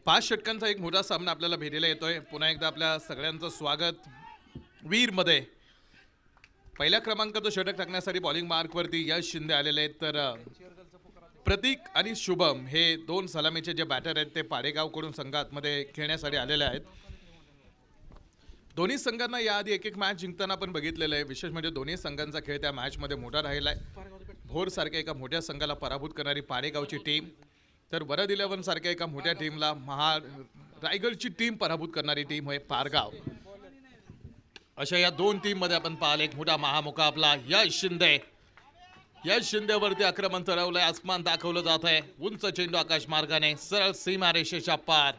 5 षटकांचा एक मोठा सामना आपल्याला भेटीला येतोय. पुन्हा एकदा आपल्या सगळ्यांचं स्वागत वीरमध्ये. पहिल्या क्रमांकाचं षटक टाकण्यासाठी बॉलिंग मार्कवरती यश शिंदे आलेले आहेत, तर प्रतीक आणि शुभम हे दोन सलामीचे जे बॅटर आहेत ते पाडेगावकडून संघामध्ये खेळण्यासाठी आलेले आहेत. दोन्ही संघांना याआधी एक एक मॅच जिंकताना आपण बघितलेलं आहे. विशेष म्हणजे दोन्ही संघांचा खेळ त्या मॅचमध्ये मोठा राहिला आहे. भोरसारख्या एका मोठ्या संघाला पराभूत करणारी पाडेगावची टीम, तर वरद 11 सारख्या एका मोठ्या टीमला रायगडची टीम पराभूत करणारी टीम होय पारगाव. अशा या दोन टीम मध्ये आपण पाहाल एक मोठा महामुकाबला. यश शिंदेवरती आक्रमण चढवलंय, आसमान दाखवलं जात आहे. उंच चेंडू आकाश मार्गाने सरळ सीमारेषेच्या पार.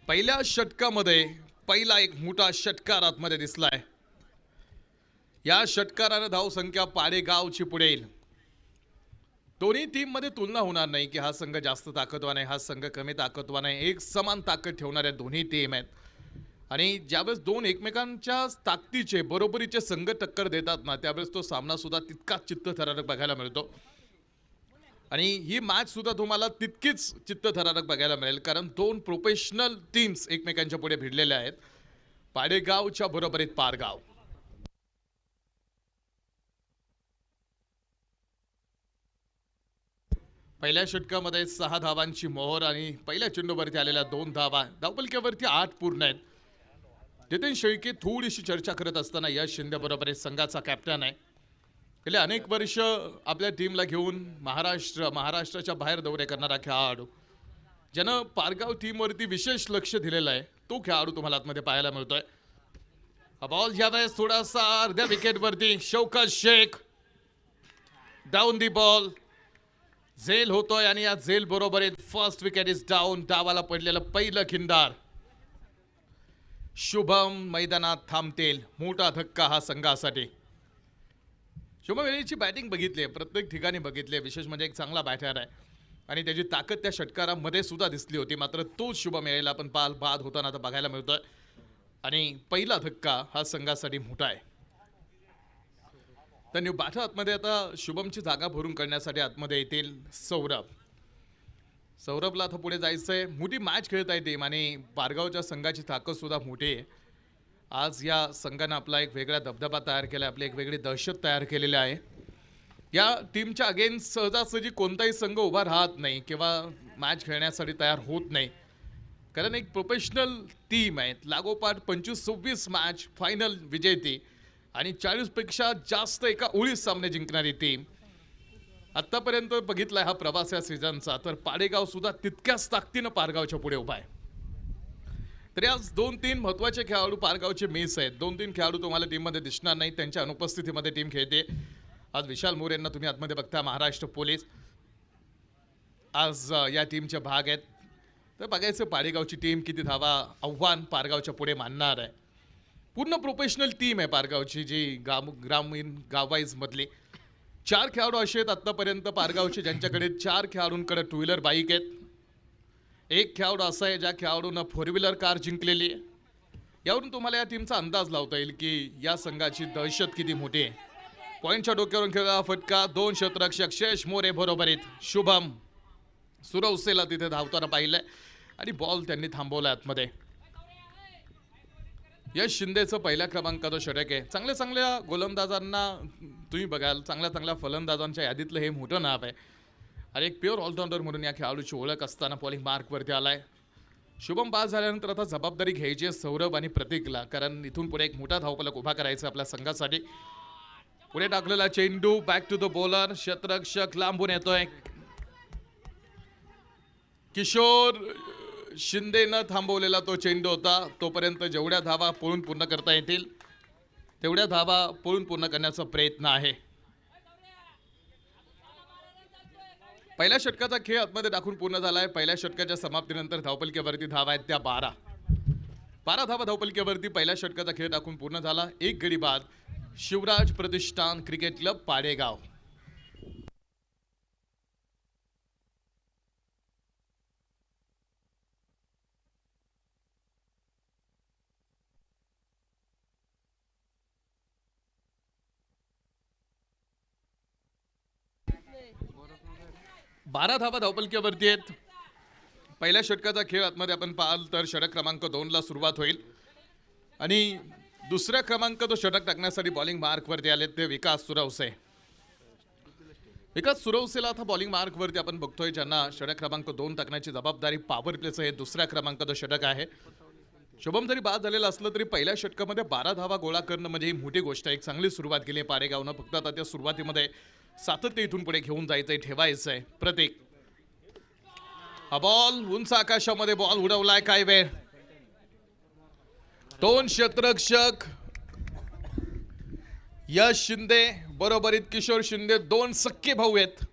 पहिल्या षटकामध्ये पहिला एक मोठा षटकार आतमध्ये दिसलाय. या षटकारानं धावसंख्या पाडेगावची पुढेल. दोन्ही टीम मध्ये तुलना होणार नाही की हा संघ जास्त ताकदवान आहे, हा संघ कमी ताकदवान आहे. एक समान ताकद ठेवणाऱ्या दोन्ही टीम आहेत. आणि ज्यावेळेस दोन एकमेकांच्या ताकदीचे बरोबरीचे संघ टक्कर देतात ना, त्यावेळेस तो सामना सुद्धा तितकाच चित्तथरारक बघायला मिळतो. आणि ही मॅच सुद्धा तुम्हाला तितकीच चित्तथरारक बघायला मिळेल, कारण दोन प्रोफेशनल टीम्स एकमेकांच्या पुढे भिडलेल्या आहेत. पाडेगावच्या बरोबरीत पारगाव. पहिल्या षटकामध्ये 6 धावांची मोहर आणि पहिल्या चेंडूवरती आलेल्या 2 धावा. धावपलक्यावरती 8 पूर्ण आहेत. नितीन शेळके थोडीशी चर्चा करत असताना यश शिंदे बरोबर संघाचा कॅप्टन आहे. गेले अनेक वर्ष आपल्या टीमला घेऊन महाराष्ट्राच्या बाहेर दौरे करणारा खेळाडू, ज्यानं पारगाव टीमवरती विशेष लक्ष दिलेलं आहे, तो खेळाडू तुम्हाला आतमध्ये पाहायला मिळतोय. हा बॉल ज्यावेळेस थोडासा अर्ध्या विकेटवरती Shaukat Shaikh down the ball झेल होतोय आणि या झेल बरोबर फर्स्ट विकेट इज डाऊन. डावाला पडलेलं पहिलं खिंडार. शुभम मैदानात थांबतील. मोठा धक्का हा संघासाठी. शुभम वेळेची बॅटिंग बघितली, प्रत्येक ठिकाणी बघितले. विशेष म्हणजे एक चांगला बॅटर आहे आणि त्याची ताकद त्या षटकारामध्ये सुद्धा दिसली होती. मात्र तोच शुभम वेळेला आपण बाद होताना आता बघायला मिळतोय आणि पहिला धक्का हा संघासाठी मोठा आहे. तर न्यू बॅटर आतमध्ये आता शुभमची जागा भरून करण्यासाठी आतमध्ये येतील सौरभला आता पुढे जायचंय. मोठी मॅच खेळत आहे टीम आणि पारगावच्या संघाची ताकद सुद्धा मोठी आहे. आज या संघानं आपला एक वेगळा दबदबा तयार केला, आपली एक वेगळी दहशत तयार केलेली आहे. या टीमच्या अगेन्स्ट सहजासहजी कोणताही संघ उभा राहत नाही किंवा मॅच खेळण्यासाठी तयार होत नाही, कारण एक प्रोफेशनल टीम आहे. लागोपाठ 25-26 मॅच फायनल विजेती आणि 40पेक्षा जास्त एका ओळीत सामने जिंकणारी टीम. आतापर्यंत बघितलाय हा प्रवास या सीझनचा, तर पाडेगाव सुद्धा तितक्याच ताकदीनं पारगावच्या पुढे उभा आहे. तरी आज 2-3 महत्त्वाचे खेळाडू पारगावचे मिस आहेत. 2-3 खेळाडू तुम्हाला टीममध्ये दिसणार नाही, त्यांच्या अनुपस्थितीमध्ये टीम खेळते. आज विशाल मोरेंना तुम्ही आतमध्ये बघता, महाराष्ट्र पोलीस आज या टीमचे भाग आहेत. तर बघायचं पाडेगावची टीम किती धावा आव्हान पारगावच्या पुढे मानणार आहे. पूर्ण प्रोफेशनल टीम आहे पारगावची, जी ग्रामीण गाववाईज मधली. 4 खेळाडू असे आहेत आतापर्यंत पारगावचे ज्यांच्याकडे 4 खेळाडूंकडे 2 व्हीलर बाईक आहेत. एक खेळाडू असा आहे ज्या खेळाडूनं 4 व्हीलर कार जिंकलेली आहे. यावरून तुम्हाला या टीमचा अंदाज लावता येईल की या संघाची दहशत किती मोठी आहे. पॉईंटच्या डोक्यावरून खेळला फटका. 2 क्षेत्ररक्षक शेष मोरे बरोबरीत शुभम सुरवसेला तिथे धावताना पाहिलंय आणि बॉल त्यांनी थांबवला आतमध्ये. यश शिंदेचं पहिल्या क्रमांकाचं षटक आहे. चांगल्या गोलंदाजांना तुम्ही बघाल, चांगल्या फलंदाजांच्या यादीतलं हे मोठं नाव आहे आणि एक प्युअर ऑलराऊंडर म्हणून या खेळाडूची ओळख असताना बॉलिंग मार्कवरती आलाय. शुभम बाद झाल्यानंतर आता जबाबदारी घ्यायची आहे सौरभ आणि प्रतीकला, कारण इथून पुढे एक मोठा धावफलक उभा करायचा आपल्या संघासाठी. पुढे टाकलेला चेंडू बॅक टू द बॉलर. क्षेत्ररक्षक लांबून येतोय. किशोर शिंदेनं थांबवलेला तो चेंडू होता. तोपर्यंत जेवढ्या धावा पळून पूर्ण करता येतील तेवढ्या धावा पळून पूर्ण करण्याचा प्रयत्न आहे. पहिल्या षटकाचा खेळ आतमध्ये दाखवून पूर्ण झालाय. पहिल्या षटकाच्या समाप्तीनंतर धावपलक्यावरती धावा आहेत त्या 12 धावा धावपलक्यावरती पहिल्या षटकाचा खेळ दाखवून पूर्ण झाला. एक गडी बाद. शिवराज प्रतिष्ठान क्रिकेट क्लब पाडेगाव. बारा धावा धावपलक्यावरती आहेत. पहिल्या षटकाचा खेळ आतमध्ये आपण पाहाल तर षटक क्रमांक 2ला सुरुवात होईल आणि दुसऱ्या क्रमांक तो षटक टाकण्यासाठी बॉलिंग मार्कवरती आले ते विकास सुरवसे. विकास सुरवसेला आता बॉलिंग मार्कवरती आपण बघतोय, ज्यांना षटक क्रमांक 2 टाकण्याची जबाबदारी पॉवर प्लेचं हे दुसऱ्या क्रमांकाचं षटक आहे. शुभम जरी बाद झालेलं असलं तरी पहिल्या षटकामध्ये 12 धावा गोळा करणं म्हणजे ही मोठी गोष्ट आहे. एक चांगली सुरुवात केली आहे पारेगावनं. फक्त आता त्या सुरुवातीमध्ये सातत्य इथून पुढे घेऊन जायचंय, ठेवायचंय. प्रतीक, हा बॉल उंच आकाशामध्ये बॉल उडवलाय. काय वेळ, 2 क्षेत्ररक्षक यश शिंदे बरोबरीत किशोर शिंदे, 2 सख्खे भाऊ आहेत.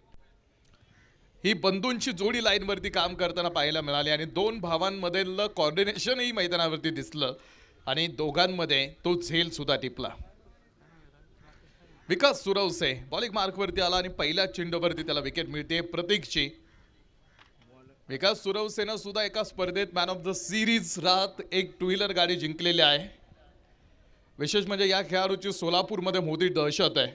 ही बंधूंची जोडी लाईनवरती काम करताना पाहायला मिळाली आणि 2 भावांमधलं कॉर्डिनेशनही मैदानावरती दिसलं आणि दोघांमध्ये तो झेल सुद्धा टिपला. विकास सुरवसे बॉलिंग मार्कवरती आला आणि पहिल्या चेंडूवरती त्याला विकेट मिळते प्रतीकची. विकास सुरवसेनं सुद्धा एका स्पर्धेत मॅन ऑफ द सिरीज राहत एक 2 व्हीलर गाडी जिंकलेली आहे. विशेष म्हणजे या खेळाडूची सोलापूरमध्ये मोठी दहशत आहे.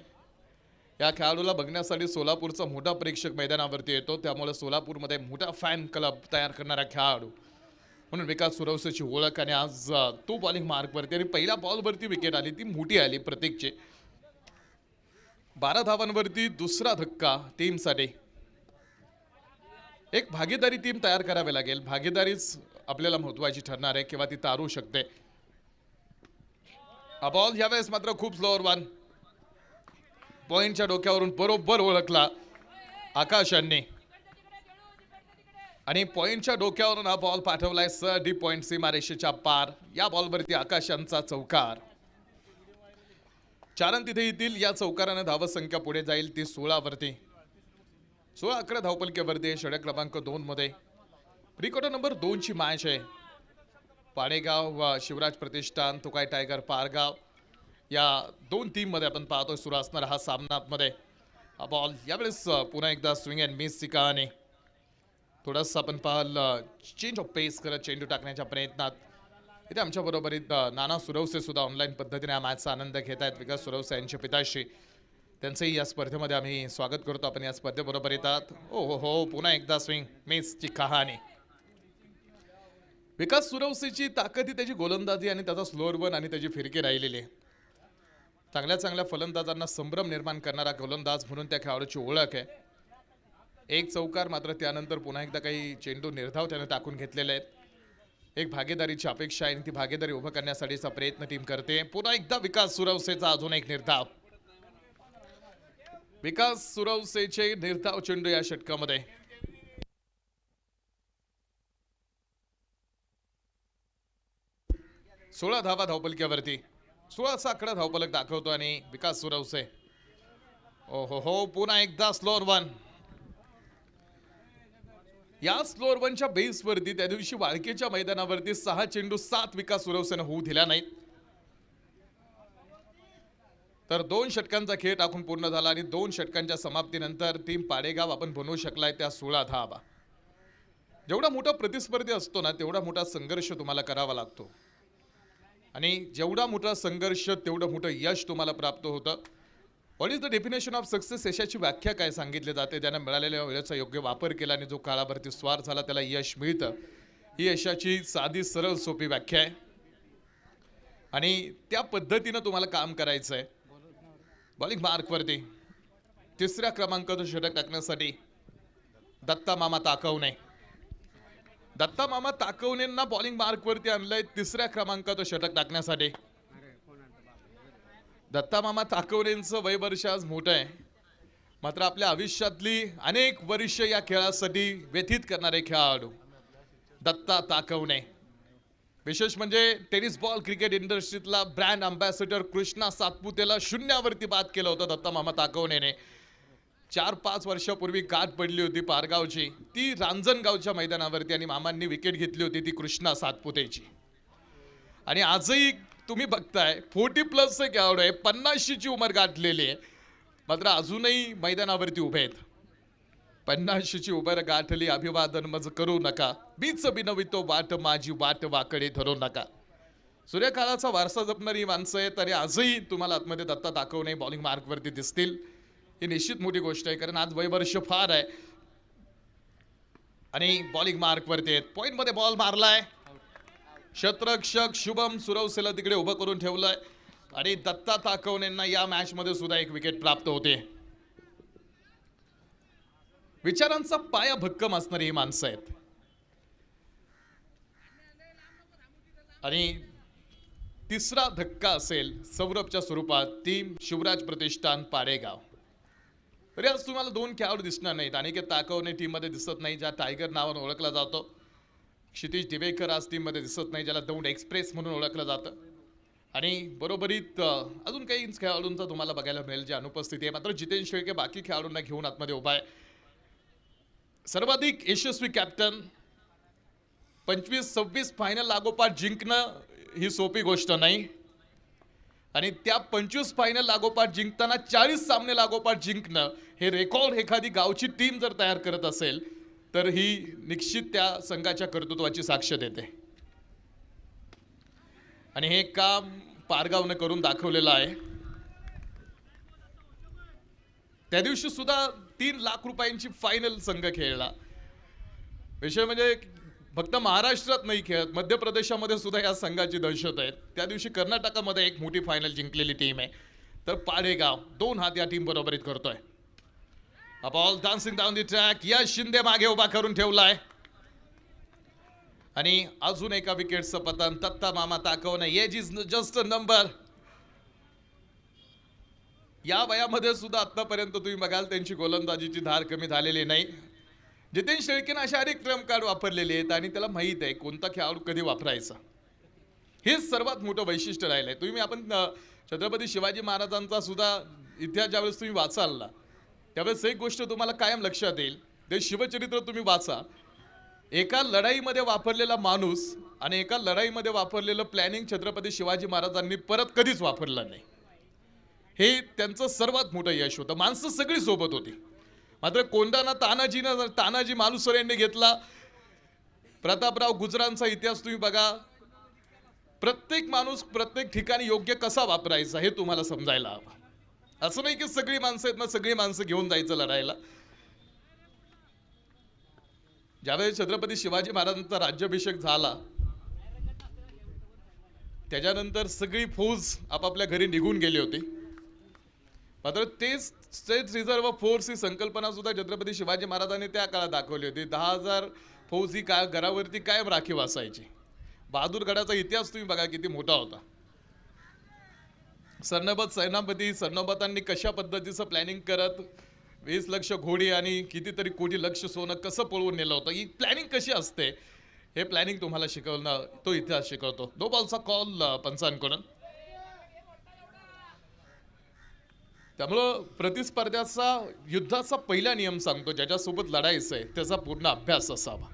या खेळाडूला बघण्यासाठी सोलापूरचा मोठा प्रेक्षक मैदानावरती येतो, त्यामुळे सोलापूरमध्ये मोठा फॅन क्लब तयार करणारा खेळाडू म्हणून विकास सुरवसेची ओळख. आणि आज तो बॉलिंग मार्कवरती आणि पहिल्या बॉलवरती विकेट आली, ती मोठी आली प्रतीकची. 12 धावांवरती दुसरा धक्का टीमसाठी. एक भागीदारी टीम तयार करावी लागेल. भागीदारीच आपल्याला महत्वाची ठरणार आहे, किंवा ती तारू शकते. हा बॉल यावेळेस मात्र खूप स्लोअर वन, पॉइंटच्या डोक्यावरून बरोबर ओळखला आकाशांनी आणि पॉइंटच्या डोक्यावरून हा बॉल पाठवलाय सर डी पॉइंट सीमारेषेच्या पार. या बॉलवरती आकाशांचा चौकार. 4 रन तिथे येतील. या चौकाराने धावसंख्या पुढे जाईल ती 16 वरती. 16-11 धावपलकेवरती षटक क्रमांक 2 मध्ये प्री क्वार्टर नंबर 2 ची मॅच आहे. पाडेगाव व शिवराज प्रतिष्ठान, तुकाई टायगर पारगाव या 2 टीममध्ये आपण पाहतोय सुरू असणार हा सामना. मध्ये हा बॉल यावेळेस पुन्हा एकदा स्विंग अँड मिसची कहाणी. थोडंसं आपण पाहाल चेंज ऑफ पेस करत चेंडू टाकण्याच्या प्रयत्नात इथे आमच्या बरोबरीत नाना सुरवसे सुद्धा ऑनलाईन पद्धतीने या मॅचचा आनंद घेत आहेत. विकास सुरवसे यांचे पिताश्री, त्यांचंही या स्पर्धेमध्ये आम्ही स्वागत करतो. आपण या स्पर्धेबरोबर येतात. हो हो हो, पुन्हा एकदा स्विंग मिसची कहाणी. विकास सुरवसेची ताकद ही त्याची गोलंदाजी आणि त्याचा स्लोअर वन आणि त्याची फिरकी राहिलेली आहे. चांगल्या फलंदाजांना संभ्रम निर्माण करणारा गोलंदाज म्हणून त्या खेळाडूची ओळख आहे. एक चौकार, मात्र त्यानंतर पुन्हा एकदा काही चेंडू निर्धाव त्याने टाकून घेतलेले आहेत. एक भागीदारीची अपेक्षा आहे आणि ती भागीदारी उभं करण्यासाठीचा प्रयत्न टीम करते. पुन्हा एकदा विकास सुरवसेचा अजून एक निर्धाव. विकास सुरवसेचे निर्धाव चेंडू या षटकामध्ये. 16 धावा धावपलक्यावरती. 16चा आकडा धावपलक दाखवतो आणि विकास सुरवसे ओ हो हो, पुन्हा एकदा स्लोअर वन. या स्लोअर वनच्या बेसवरती त्या दिवशी वाळकेच्या मैदानावरती 6 चेंडू 7 विकास सुरवसेनं होऊ दिल्या नाहीत. तर 2 षटकांचा खेळ टाकून पूर्ण झाला आणि 2 षटकांच्या समाप्तीनंतर टीम पाडेगाव आपण बनवू शकलाय त्या 16 धावा. जेवढा मोठा प्रतिस्पर्धी असतो ना, तेवढा मोठा संघर्ष तुम्हाला करावा लागतो आणि जेवढा मोठा संघर्ष तेवढं मोठं यश तुम्हाला प्राप्त होतं. What is the definition of success, यशाची व्याख्या काय सांगितली जाते? त्याने मिळालेल्या वेळेचा योग्य वापर केला आणि जो काळाभरती स्वार झाला त्याला यश मिळतं. ही यशाची साधी सरळ सोपी व्याख्या आहे आणि त्या पद्धतीनं तुम्हाला काम करायचं आहे. बॉलिंग मार्कवरती 3ऱ्या क्रमांकाचं षटक टाकण्यासाठी दत्ता मामा ताकवणे. दत्ता मामा ताकवणेंना बॉलिंग मार्कवरती आणलंय 3ऱ्या क्रमांकाचं षटक टाकण्यासाठी. दत्ता मामा ताकवणेंचं वय वर्ष आज मोठं आहे, मात्र आपल्या आयुष्यातली अनेक वर्ष या खेळासाठी व्यतीत करणारे खेळाडू दत्ता ताकवणे. विशेष म्हणजे टेनिस बॉल क्रिकेट इंडस्ट्रीतला ब्रँड अँबॅसेडर कृष्णा सातपुतेला 0वरती बाद केलं होतं दत्ता मामा ताकवणेने. 4-5 वर्षापूर्वी गाठ पडली होती पारगावची, ती रांजणगावच्या मैदानावरती आणि मामांनी विकेट घेतली होती ती कृष्णा सातपुतेची. आणि आजही तुम्ही बघताय 40+ खेळाडू आहे, 50ची उमर गाठलेली आहे, मात्र अजूनही मैदानावरती उभे आहेत. 50ची उमर गाठली अभिवादन मज करू नका, बीच बिनवितो वाट माझी वाट वाकडे धरू नका. सूर्यकाळाचा वारसा जपणारी माणसं आहेत आणि आजही तुम्हाला आतमध्ये दत्ता ताकवणे बॉलिंग मार्कवरती दिसतील. ही निश्चित मोठी गोष्ट आहे, कारण आज वयवर्ष फार आहे. आणि बॉलिंग मार्क वरती आहेत. पॉइंट मध्ये बॉल मारलाय. क्षेत्ररक्षक शुभम सुरवसेला तिकडे उभं करून ठेवलंय आणि दत्ता ताकवणेंना या मॅच मध्ये सुद्धा एक विकेट प्राप्त होते. विचारांचा पाया भक्कम असणारी ही माणसं आहेत आणि तिसरा धक्का असेल सौरभच्या स्वरूपात टीम शिवराज प्रतिष्ठान पाडेगाव. तरी आज तुम्हाला दोन खेळाडू दिसणार नाहीत. अनिकेत ताकवणे टीम मध्ये दिसत नाही, ज्या टायगर नावाने ओळखला जातो. क्षितिज दिवेकर आज टीम मध्ये दिसत नाही, ज्याला दौंड एक्सप्रेस म्हणून ओळखलं जातं. आणि बरोबरीत अजून काही खेळाडूंचा तुम्हाला बघायला मिळेल जी अनुपस्थिती आहे. मात्र जितेंद्र शेळके बाकी खेळाडूंना घेऊन आतमध्ये उभा आहे. सर्वाधिक यशस्वी कॅप्टन. 25-26 फायनल लागोपाठ जिंकणं ही सोपी गोष्ट नाही आणि त्या 25 फायनल लागोपाठ जिंकताना 40 सामने लागोपाठ जिंकणं हे रेकॉर्ड एखादी गावची टीम जर तयार करत असेल तर ही निश्चित त्या संघाच्या कर्तृत्वाची साक्ष देते. आणि हे काम पारगावनं करून दाखवलेलं आहे. त्या दिवशी सुद्धा 3 लाख रुपयांची फायनल संघ खेळला. विषय म्हणजे फक्त महाराष्ट्रात नाही खेळत, मध्य प्रदेशामध्ये सुद्धा या संघाची दहशत आहे. त्या दिवशी कर्नाटकामध्ये एक मोठी फायनल जिंकलेली टीम आहे. तर पाडेगाव 2 हात या टीम बरोबरीत करतोय. Ball dancing down the track. Yash Shinde मागे उभा करून ठेवलाय आणि अजून एका विकेटचं पतन. दत्ता मामा Takawane age is just a number. या वयामध्ये सुद्धा आतापर्यंत तुम्ही बघाल त्यांची गोलंदाजीची धार कमी झालेली नाही. जितेंद्र शेळकेनं अशा अनेक ट्रम्प कार्ड वापरलेले आहेत आणि त्याला माहीत आहे कोणता खेळाडू कधी वापरायचा. हेच सर्वात मोठं वैशिष्ट्य राहिलंय. तुम्ही आपण छत्रपती शिवाजी महाराजांचा सुद्धा इतिहास ज्यावेळेस तुम्ही वाचाल ना त्यावेळेस एक गोष्ट तुम्हाला कायम लक्षात येईल. ते शिवचरित्र तुम्ही वाचा. एका लढाईमध्ये वापरलेला माणूस आणि एका लढाईमध्ये वापरलेलं प्लॅनिंग छत्रपती शिवाजी महाराजांनी परत कधीच वापरलं नाही. हे त्यांचं सर्वात मोठं यश होतं. माणसं सगळी सोबत होती. मात्र कोंढाणा तानाजी मालुसरे यांनी घेतला. प्रतापराव गुजरांचा इतिहास तुम्ही बघा. प्रत्येक माणूस प्रत्येक ठिकाणी योग्य कसा वापरायचा हे तुम्हाला समजायला हवं. असं नाही की सगळी माणसं आहेत ना सगळी माणसं घेऊन जायचं लढायला. ज्यावेळेस छत्रपती शिवाजी महाराजांचा राज्याभिषेक झाला त्याच्यानंतर सगळी फौज आपापल्या घरी निघून गेली होती. मात्र तेच स्टेट रिझर्व्ह फोर्स ही संकल्पना सुद्धा छत्रपती शिवाजी महाराजांनी त्या काळात दाखवली होती. 10,000 फौज ही काय घरावरती कायम राखीव असायची. बहादूरगडाचा इतिहास तुम्ही बघा किती मोठा होता. सरनोबतांनी कशा पद्धतीचं प्लॅनिंग करत 20 लक्ष घोडी आणि कितीतरी कोटी लक्ष सोनं कसं पळवून नेलं होतं. ही प्लॅनिंग कशी असते हे प्लॅनिंग तुम्हाला शिकवणं तो इतिहास शिकवतो. 2 बॉलचा कॉल पंचांकडून. त्यामुळं प्रतिस्पर्ध्याचा युद्धाचा पहिला नियम सांगतो ज्याच्यासोबत लढायचं आहे त्याचा पूर्ण अभ्यास असावा.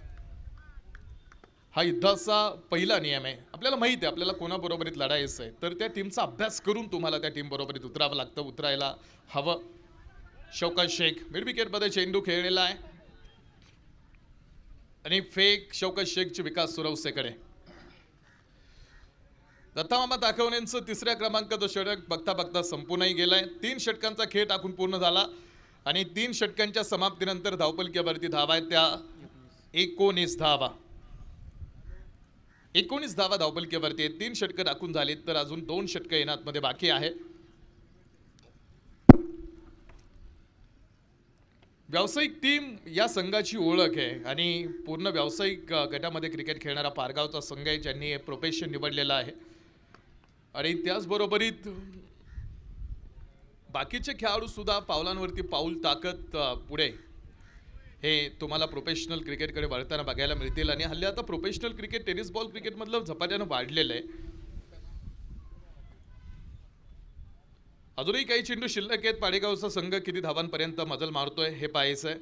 हा युद्धाचा पहिला नियम आहे. आपल्याला माहिती आहे आपल्याला कोणाबरोबरीत लढायचं आहे तर त्या टीमचा अभ्यास करून तुम्हाला त्या टीम बरोबरीत उतरावं लागतं. उतरायला हवं. शौकत शेख मिड विकेटमध्ये चेंडू खेळलेला आहे आणि फेक शौकत शेखची विकास सुरवसेकडे. दत्तामामा ताकवणेंचं 3ऱ्या क्रमांकाचं षटक बघता बघता संपूनही गेलाय. 3 षटकांचा खेळ टाकून पूर्ण झाला आणि 3 षटकांच्या समाप्तीनंतर धावपलकीवरती धावा आहेत त्या 19 धावा. 19 धावा धावपलकीवरती आहेत. 3 षटकं टाकून झालीत तर अजून 2 षटकं येण्यामध्ये बाकी आहे. व्यावसायिक टीम या संघाची ओळख आहे आणि पूर्ण व्यावसायिक गटामध्ये क्रिकेट खेळणारा पारगावचा संघ आहे ज्यांनी हे प्रोफेशन निवडलेलं आहे. आणि त्याचबरोबरीत बाकीचे खेळाडू सुद्धा पावलांवरती पाऊल टाकत पुढे हे तुम्हाला प्रोफेशनल क्रिकेटकडे वळताना बघायला मिळतील. आणि हल्ली आता प्रोफेशनल क्रिकेट टेनिस बॉल क्रिकेटमधलं झपाट्यानं वाढलेलं आहे. अजूनही काही चेंडू शिल्लक आहेत. पाडेगावचा संघ किती धावांपर्यंत मजल मारतोय हे पाहायचंय.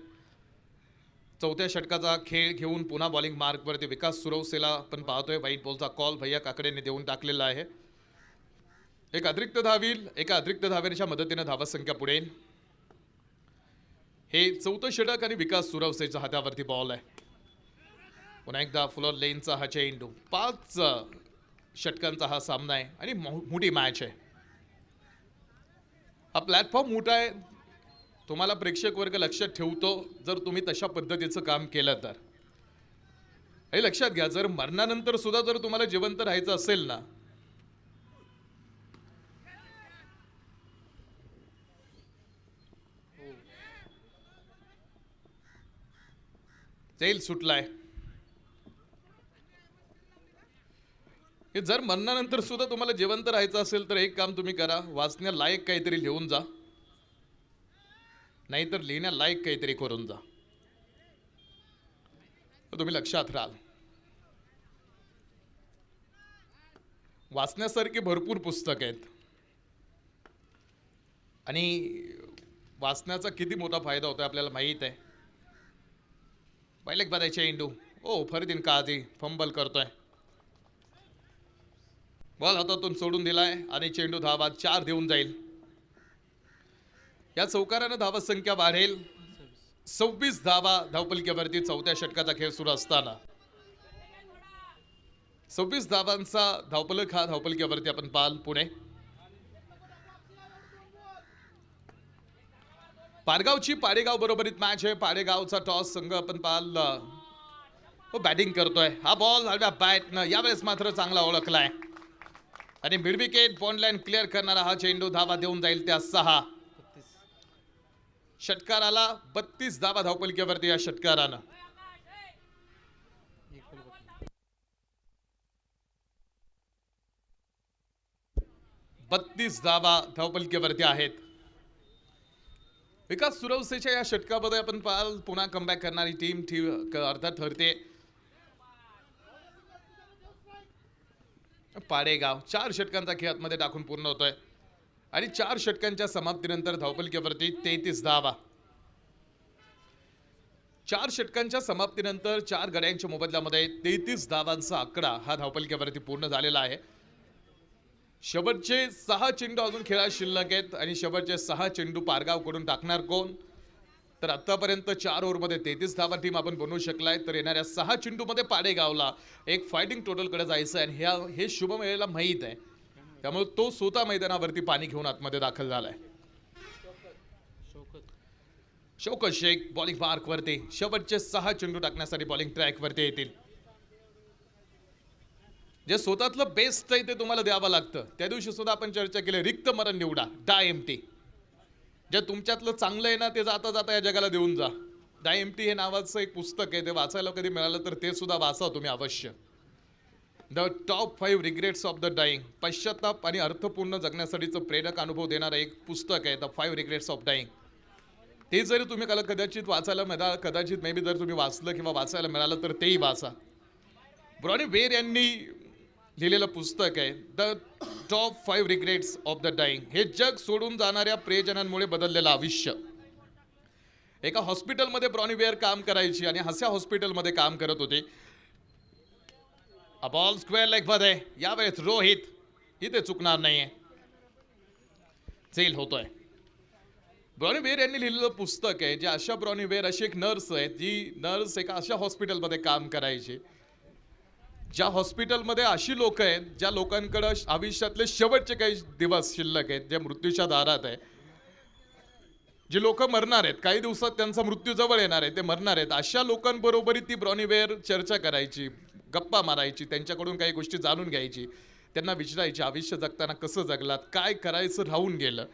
4थ्या षटकाचा खेळ घेऊन पुन्हा बॉलिंग मार्कवरती विकास सुरवसेला आपण पाहतोय. व्हाईट बॉलचा कॉल भैया काकडेने देऊन टाकलेला आहे. एक अतिरिक्त धावील एका अतिरिक्त धावेच्या मदतीने धावसंख्या पुढे. हे 4थं षटक आणि विकास सुरवसेच्या हातावरती बॉल आहे. पुन्हा एकदा फुलर लेनचा हा चेंडू. 5 षटकांचा हा सामना आहे आणि मोठी मॅच आहे. हा प्लॅटफॉर्म मोठा आहे. तुम्हाला प्रेक्षक वर्ग लक्षात ठेवतो जर तुम्ही तशा पद्धतीचं काम केलं तर. हे लक्षात घ्या, जर मरणानंतर सुद्धा जर तुम्हाला जिवंत राहायचं असेल ना, जेल सुटलाय, हे जर मरणानंतर सुद्धा तुम्हाला जिवंत राहायचं असेल तर एक काम तुम्ही करा, वाचण्यालायक काहीतरी लिहून जा, नाहीतर लिहिण्यालायक काहीतरी करून जा, तुम्ही लक्षात राहाल. वाचण्यासारखी भरपूर पुस्तक आहेत आणि वाचण्याचा किती मोठा फायदा होतो आपल्याला माहीत आहे. पहिले बघाय चेंडू, ओ फरीदीन काझी फंबल करतोय, बॉल हातातून सोडून दिलाय आणि चेंडू धावा 4 देऊन जाईल. या चौकारानं धावा संख्या वाढेल. 26 धावा धावपलकीवरती चौथ्या षटकाचा खेळ सुरू असताना 26 धावांचा धावपलक हा धावपलकीवरती आपण पाल पुणे. पारगावची पाडेगाव बरोबरीत मॅच आहे. पाडेगावचा टॉस संघ आपण पाल बॅटिंग करतोय. हा बॉल हलव्या बॅटनं यावेळेस मात्र चांगला ओळखलाय आणि mid wicket bond line clear करणारा हा चेंडू धावा देऊन जाईल त्या 6. षटकाराला 32 धावा धावपलकीवरती या षटकारानं. 32 धावा धावपलकीवरती आहेत. विकास सुरवसेच्या या षटकामध्ये आपण पाहाल पुन्हा कमबॅक करणारी टीम अर्थात ठरते पाडेगाव. 4 षटकांचा खेळ आतमध्ये टाकून पूर्ण होतोय आणि 4 षटकांच्या समाप्तीनंतर धावपलकीवरती 33 धावा. 4 षटकांच्या समाप्तीनंतर 4 गड्यांच्या मोबदल्यामध्ये 33 धावांचा आकडा हा धावपलकीवरती पूर्ण झालेला आहे. शेवटचे 6 चेंडू अजून खेळात शिल्लक आहेत आणि शेवटचे 6 चेंडू पारगावकडून टाकणार कोण, तर आतापर्यंत 4 ओव्हरमध्ये 33 धावा टीम आपण बनवू शकलाय. तर येणाऱ्या 6 चेंडूमध्ये पाडेगावला एक फायटिंग टोटलकडे जायचं आहे आणि हे शुभमेळेला माहीत आहे, त्यामुळे तो स्वतः मैदानावरती पाणी घेऊन आतमध्ये दाखल झालाय. शौकत शेख बॉलिंग मार्कवरती शेवटचे 6 चेंडू टाकण्यासाठी बॉलिंग ट्रॅकवरती येतील. जे स्वतःतलं बेस्ट आहे ते तुम्हाला द्यावं लागतं. त्या दिवशी सुद्धा आपण चर्चा केली, रिक्त मरण निवडा, डाय एम्प्टी. जे तुमच्यातलं चांगलं आहे ना ते जाता जाता या जगाला देऊन जा. डाय एम्प्टी हे नावाचं एक पुस्तक आहे, ते वाचायला कधी मिळालं तर ते सुद्धा वाचा तुम्ही अवश्य. The top 5 regrets of the dying, पश्चाताप आणि अर्थपूर्ण जगण्यासाठीचं प्रेरक अनुभव देणारं एक पुस्तक आहे द 5 रिग्रेट्स ऑफ डाईंग. ते जरी तुम्ही कदाचित वाचायला मिळालं, कदाचित मे बी जर तुम्ही वाचलं किंवा वाचायला मिळालं तर तेही वाचा. ब्रॉनी वेर यांनी लिहिलेलं पुस्तक आहे the top 5 regrets of the dying. हे जग सोडून जाणाऱ्या प्रियजनांमुळे बदललेलं आयुष्य. एका हॉस्पिटलमध्ये ब्रॉनी वेअर काम करायची आणि हस्या हॉस्पिटलमध्ये काम करत होते. बॉल स्क्वेअर लेग मध्ये यावेळेस रोहित इथे चुकणार नाहीये, जेल होतोय. ब्रॉनी वेअर यांनी लिहिलेलं पुस्तक आहे. जे अशा ब्रॉनी वेअर अशी एक नर्स आहे, जी नर्स एका अशा हॉस्पिटलमध्ये काम करायची ज्या हॉस्पिटलमध्ये अशी लोक आहेत ज्या लोकांकडे आयुष्यातले शेवटचे काही दिवस शिल्लक आहेत, जे मृत्यूच्या दारात आहे, जी लोक मरणार आहेत, काही दिवसात त्यांचा मृत्यू जवळ येणार आहे, ते मरणार आहेत. अशा लोकांबरोबरही ती ब्रॉनी वेअर चर्चा करायची, गप्पा मारायची, त्यांच्याकडून काही गोष्टी जाणून घ्यायची, त्यांना विचारायची आयुष्य जगताना कसं जगलात, काय करायचं राहून गेलं.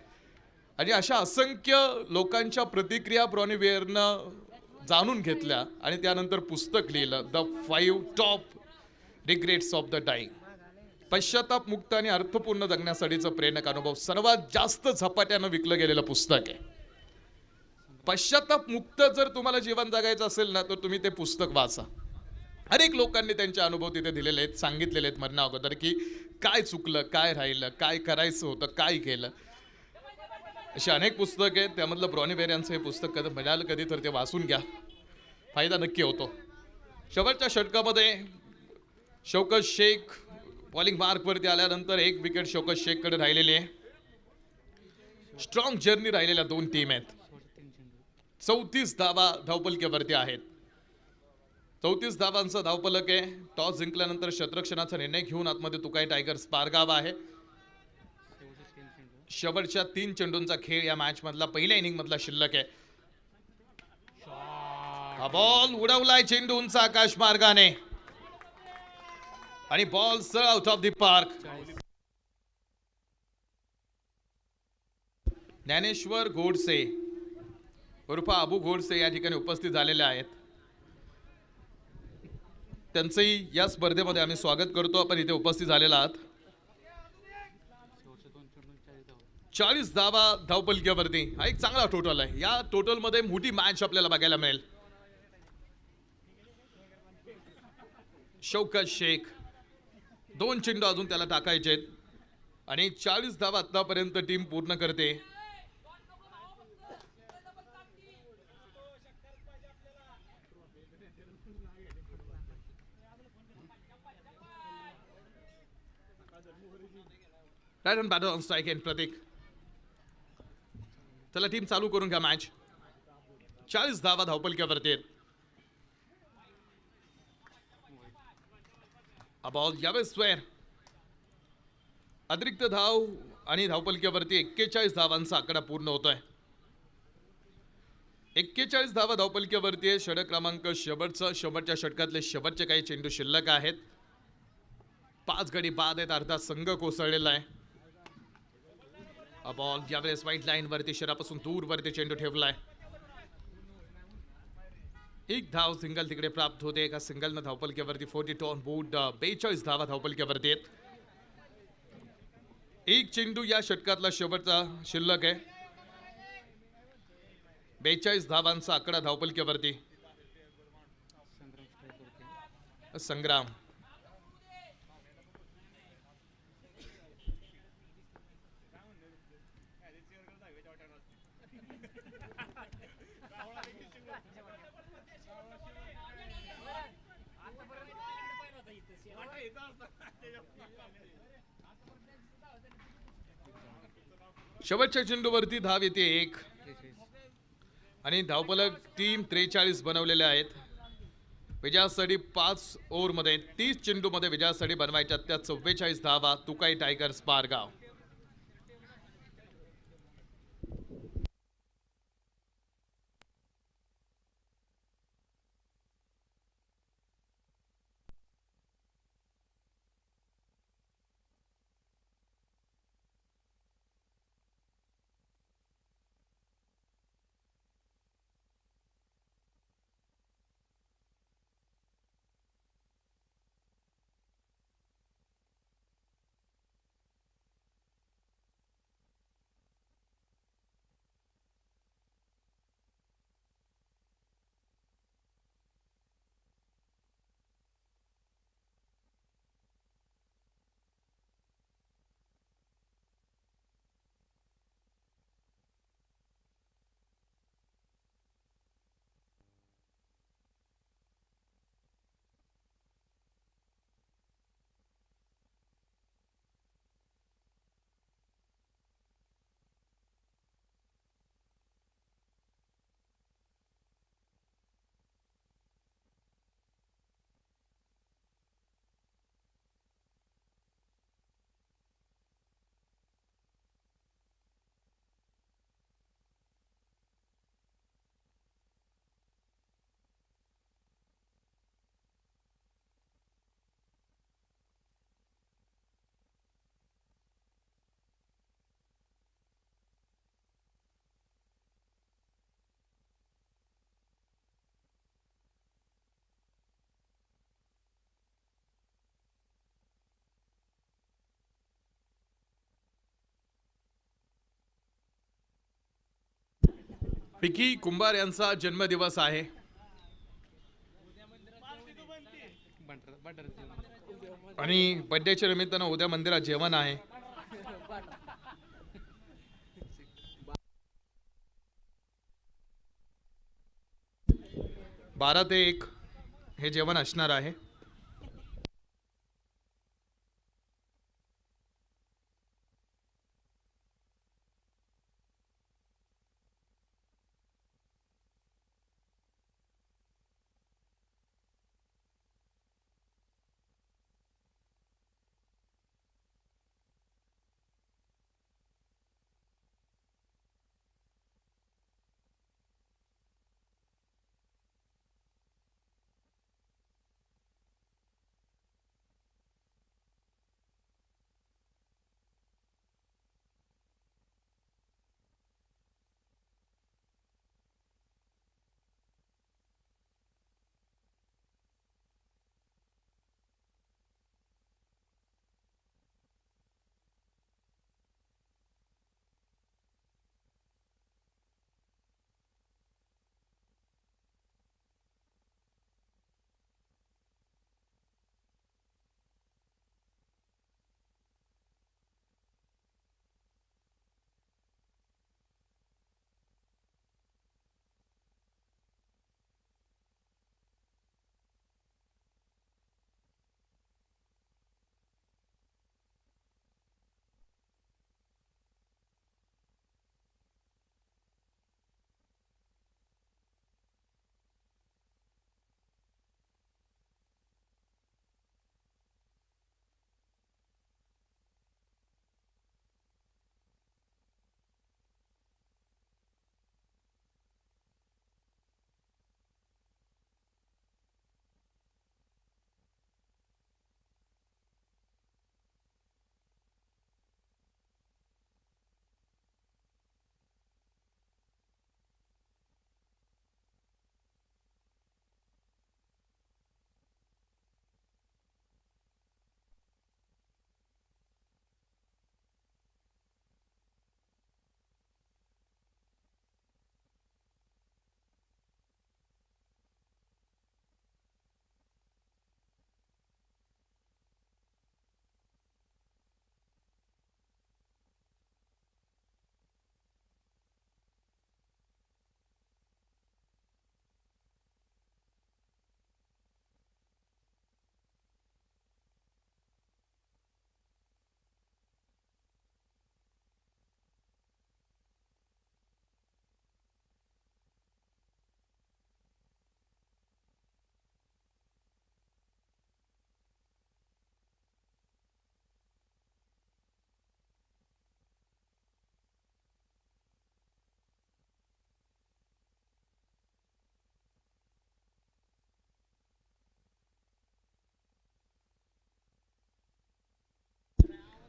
आणि अशा असंख्य लोकांच्या प्रतिक्रिया ब्रॉनी वेअरनं जाणून घेतल्या आणि त्यानंतर पुस्तक लिहिलं the 5 top regrets of the dying. पश्चाताप मुक्त आणि अर्थपूर्ण जगण्यासाठीचं प्रेरक अनुभव. सर्वात जास्त झपाट्यानं विकलं गेलेलं पुस्तक आहे. पश्चाताप मुक्त जर तुम्हाला जीवन जगायचं असेल ना तर तुम्ही ते पुस्तक वाचा. अनेक लोकांनी त्यांचे अनुभव तिथे दिलेले आहेत, सांगितलेले आहेत मरणा अगोदर की काय चुकलं, काय राहिलं, काय करायचं होतं, काय केलं. अशी अनेक पुस्तक आहेत. त्यामधलं ब्रॉनी वेअर यांचं हे पुस्तक कधी मिळालं कधी तर ते वाचून घ्या, फायदा नक्की होतो. शेवटच्या षटकामध्ये शौकत शेख बॉलिंग मार्कवरती आल्यानंतर 1 विकेट शौकत शेखकडे राहिलेली आहे. स्ट्रॉंग जर्नी राहिलेल्या 2 टीम आहेत. 34 धावा धावपलकीवरती आहेत. 34 धावांचा धावपलक आहे. टॉस जिंकल्यानंतर शतरक्षणाचा निर्णय घेऊन आतमध्ये तुकाई टायगर्स पारगाव आहे. शेवटच्या 3 चेंडूंचा खेळ या मॅच मधला पहिल्या इनिंग मधला शिल्लक आहे. हा बॉल उडवलाय चेंडू उंच आकाश मार्गाने. आणि बॉल सरळ out of the park. Dnyaneshwar Godse उर्फ अबू गोडसे या ठिकाणी उपस्थित झालेले आहेत. त्यांचंही या स्पर्धेमध्ये आम्ही स्वागत करतो. आपण इथे उपस्थित झालेला आहात. 40 धावा धावपलक्यावरती हा एक चांगला टोटल आहे. या टोटलमध्ये मोठी मॅच आपल्याला बघायला मिळेल. शौकत शेख 2 चेंडू अजून त्याला टाकायचे आहेत आणि 40 धावा आतापर्यंत टीम पूर्ण करते. Right on batter on strike end Prateek. चला टीम चालू करून घ्या मॅच. 40 धावा धावपलक्यावरती आहेत. बॉल यावेळेस स्क्वेअर. अतिरिक्त धाव आणि धावपलक्यावरती 41 धावांचा आकडा पूर्ण होतोय. 41 धावा धावपलक्यावरती आहे. षटक क्रमांक शेवटच्या षटकातले शेवटचे काही चेंडू शिल्लक आहेत. 5 गडी बाद आहेत. अर्धा संघ कोसळलेला आहे. बॉल यावेळेस व्हाईट लाईन वरती शरापासून दूर वरती चेंडू ठेवलाय. एक धाव सिंगल तिकडे प्राप्त होते. एका सिंगलनं धावपलक्यावरती 42 ऑन बोर्ड. 42 धावा धावपलक्यावरती आहेत. एक चेंडू या षटकातला शेवटचा शिल्लक आहे. 42 धावांचा आकडा धावपलक्यावरती. संग्राम शेवटच्या चेंडूवरती धाव येते 1 आणि धावपलक टीम 43 बनवलेले आहेत. विजयासाठी 5 ओव्हरमध्ये 30 चेंडूमध्ये विजयासाठी बनवायच्या त्या 44 धावा. तुकाई टायगर्स पारगाव. पिकी कुंभार यांचा जन्मदिवस आहे. आणि बर्थडेच्या निमित्तानं उद्या मंदिरात जेवण आहे. 12 ते 1 हे जेवण असणार आहे.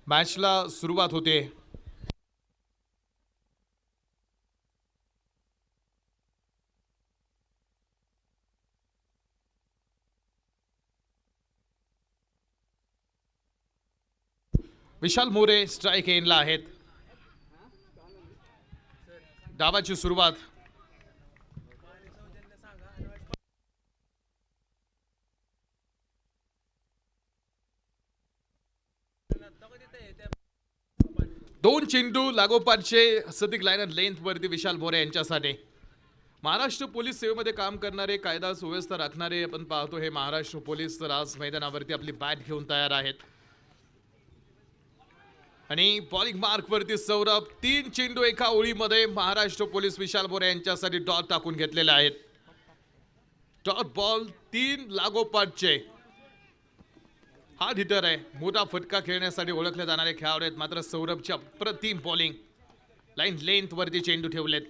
मॅचला सुरुवात होते. विशाल मोरे स्ट्राइक एंडला आहेत. डावाची सुरुवात. दोन चेंडू लागोपाठचे सदिक लाईनर लेंथ वरती विशाल मोरे यांच्यासाठी. महाराष्ट्र पोलीस सेवेमध्ये काम करणारे, कायदा सुव्यवस्था राखणारे आपण पाहतो हे महाराष्ट्र पोलीस तर आज मैदानावरती आपली बॅट घेऊन तयार आहेत. आणि बॉलिंग मार्क वरती सौरभ. 3 चेंडू एका ओळीमध्ये महाराष्ट्र पोलीस विशाल मोरे यांच्यासाठी डॉट टाकून घेतलेले आहेत. Dot ball 3 लागोपाठचे. हा हिटर आहे. मोठा फटका खेळण्यासाठी ओळखले जाणारे खेळाडू आहेत. मात्र सौरभच्या अप्रतिम बॉलिंग. लाईन लेंथ वरती चेंडू ठेवलेत.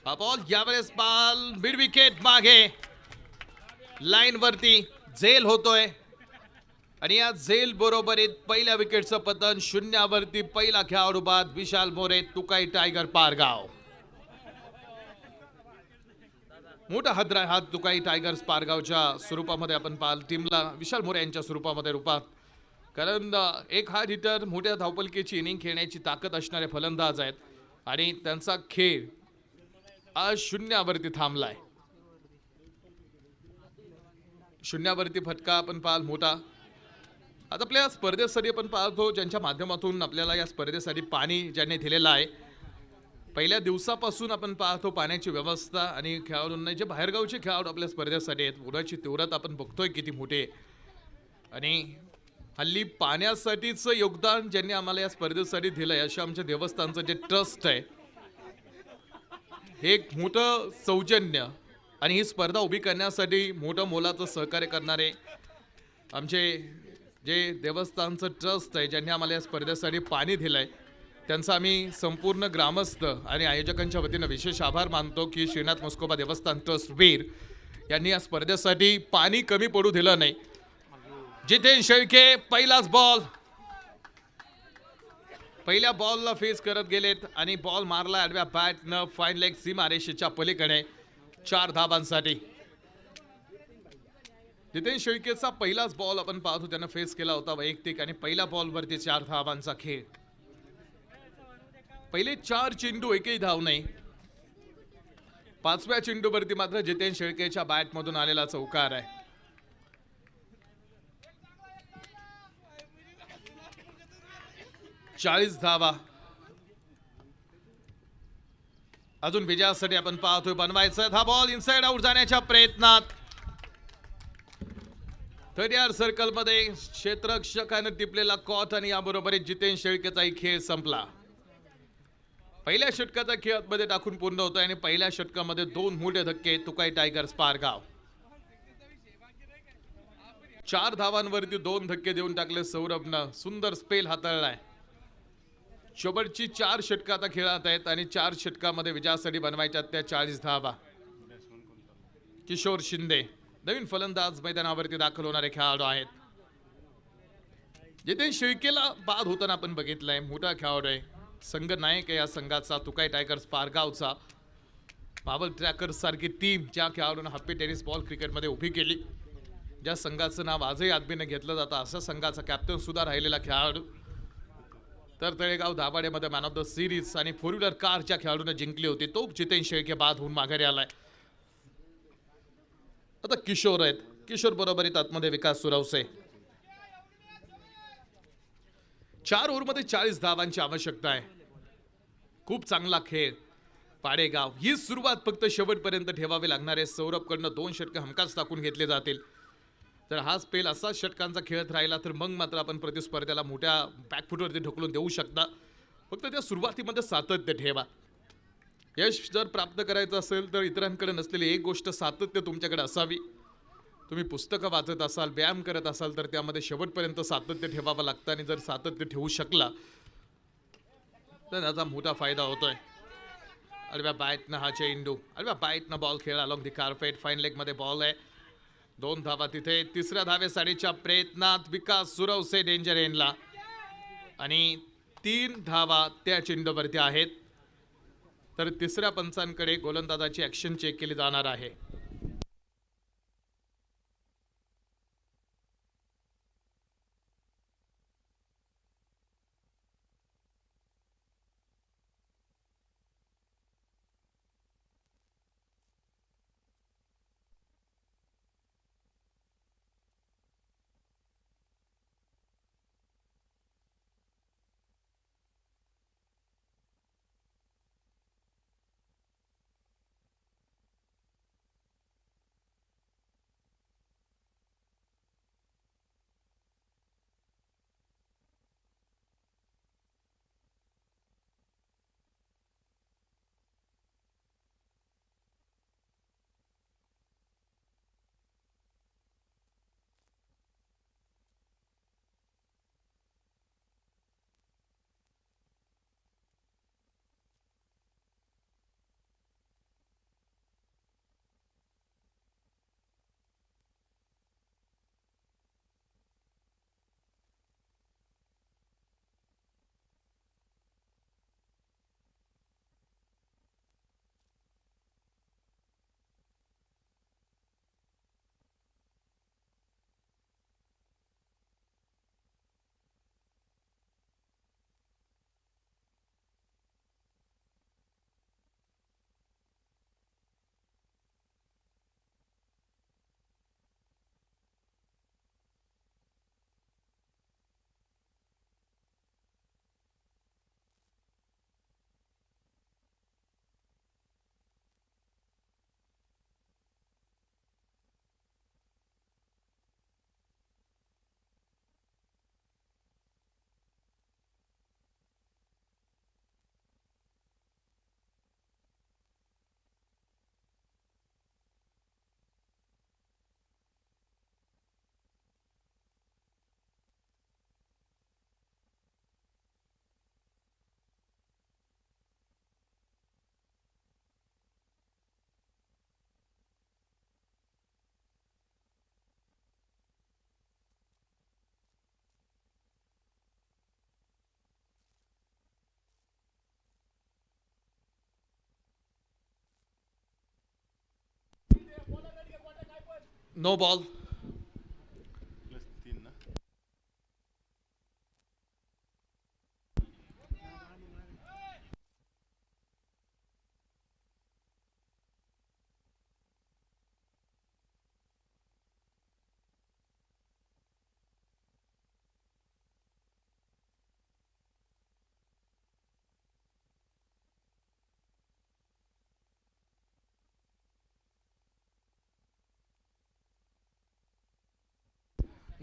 हा बॉल यावेळेस बॉल मिड विकेट मागे लाईन वरती झेल होतोय आणि या झेल बरोबरीत पहिल्या विकेटचं पतन. शून्यावरती पहिला खेळाडू बाद विशाल मोरे, तुकाई टायगर पारगाव. मोठा हादरा हा तुकाई टायगर्स पारगावच्या स्वरूपामध्ये आपण पाहाल. टीमला विशाल मोरे यांच्या स्वरूपामध्ये रूपात. कारण एक हार्ड हिटर, मोठ्या धावपलकीची इनिंग खेळण्याची ताकद असणारे फलंदाज आहेत आणि त्यांचा खेळ आज शून्यावरती थांबलाय. शून्यावरती फटका आपण पाहाल मोठा. आज आपल्या स्पर्धेसाठी आपण पाहतो ज्यांच्या माध्यमातून आपल्याला या स्पर्धेसाठी पाणी ज्यांनी दिलेलं आहे. पहिल्या दिवसापासून आपण पाहतो पाण्याची व्यवस्था आणि खेळाडूंना जे बाहेरगावचे खेळाडू आपल्या स्पर्धेसाठी आहेत. उन्हाची तीव्रता आपण बघतोय किती मोठे आणि हल्ली पाण्यासाठीचं योगदान ज्यांनी आम्हाला या स्पर्धेसाठी दिलंय अशा आमच्या देवस्थानचं जे ट्रस्ट आहे हे एक मोठं सौजन्य आणि ही स्पर्धा उभी करण्यासाठी मोठं मोलाचं सहकार्य करणारे आमचे जे देवस्थानचं ट्रस्ट आहे ज्यांनी आम्हाला या स्पर्धेसाठी पाणी दिलंय त्यांचा आम्ही संपूर्ण ग्रामस्थ आणि आयोजकांच्या वतीनं विशेष आभार मानतो की श्रीनाथ म्हस्कोबा देवस्थान ट्रस्ट वीर यांनी या स्पर्धेसाठी पाणी कमी पडू दिलं नाही. जितेन शेळके पहिलाच बॉल. पहिल्या बॉलला फेस करत गेलेत आणि बॉल मारला आडव्या बॅटनं फाईन लेग सीमारेषेच्या पलीकडे 4 धावांसाठी. जितेन शेळकेचा पहिलाच बॉल आपण पाहतो त्यानं फेस केला होता वैयक्तिक आणि पहिल्या बॉलवरती 4 धावांचा खेळ. पहिले 4 चेंडू एकही धाव नाही. 5व्या चेंडूवरती मात्र जितेन शेळकेच्या बॅटमधून आलेला चौकार आहे. चाळीस धावा अजून विजयासाठी आपण पाहतोय बनवायचा. हा बॉल इनसाइड आउट जाण्याच्या प्रयत्नात 30 यार्ड सर्कल मध्ये क्षेत्ररक्षकाने टिपलेला कॉट आणि याबरोबर जितेन शेळकेचाही खेळ संपला. पहिल्या षटकाचा खेळ आतमध्ये टाकून पूर्ण होतोय आणि पहिल्या षटकामध्ये 2 मोठे धक्के तुकाई टायगर्स पारगाव. 4 धावांवरती 2 धक्के देऊन टाकले सौरभनं. सुंदर स्पेल हाताळलाय. शेवटची 4 षटकं आता खेळत आहेत आणि 4 षटकामध्ये विजयासाठी बनवायच्या त्या 40 धावा. किशोर शिंदे नवीन फलंदाज मैदानावरती दाखल होणारे खेळाडू आहेत. जितेन शेळकेला बाद होताना आपण बघितलंय. मोठा खेळाडू आहे. संघ नायक आहे या संघाचा तुकाई टायगर्स पारगावचा. पावल ट्रॅकर्स सारखी टीम ज्या खेळाडूंना हॅपी टेनिस बॉल क्रिकेटमध्ये उभी केली, ज्या संघाचं नाव आजही आदबीने घेतलं जातं, अशा संघाचा कॅप्टन सुद्धा राहिलेला खेळाडू. तर तळेगाव दाभाडेमध्ये मॅन ऑफ द सिरीज आणि 4 व्हीलर कारच्या खेळाडूने जिंकली होती. तो जितेन शेळके बाद होऊन माघारी आलाय. आता किशोर आहेत. किशोर बरोबरीत आतमध्ये विकास सुरवसे. 4 ओव्हरमध्ये 40 धावांची आवश्यकता आहे. खूप चांगला खेळ. पाडेगाव ही सुरुवात फक्त शेवटपर्यंत ठेवावी लागणार आहे. सौरभकडनं 2 षटकं हमखास टाकून घेतले जातील. तर हा स्पेल असा षटकांचा खेळत राहिला तर मग मात्र आपण प्रतिस्पर्ध्याला मोठ्या बॅकफुटवरती ढकलून देऊ शकता. फक्त त्या सुरुवातीमध्ये सातत्य ठेवा. यश जर प्राप्त करायचं असेल तर इतरांकडे नसलेली एक गोष्ट सातत्य तुमच्याकडे असावी. तुम्ही पुस्तकं वाचत असाल, व्यायाम करत असाल तर त्यामध्ये शेवटपर्यंत सातत्य ठेवावं लागतं आणि जर सातत्य ठेवू शकला तर त्याचा मोठा फायदा होतोय. आडव्या बॅटनं हा चेंडू, आडव्या बॅटनं बॉल खेळला अलॉंग दी कार्पेट. फाईन लेगमध्ये बॉल आहे. 2 धावा तिथे. तिसऱ्या धावेसाठीच्या प्रयत्नात विकास सुरवसे डेंजर एंडला. आणि 3 धावा त्या चेंडूवरती आहेत. तर तिसऱ्या पंचांकडे गोलंदाजाची ॲक्शन चेक केली जाणार आहे. No ball.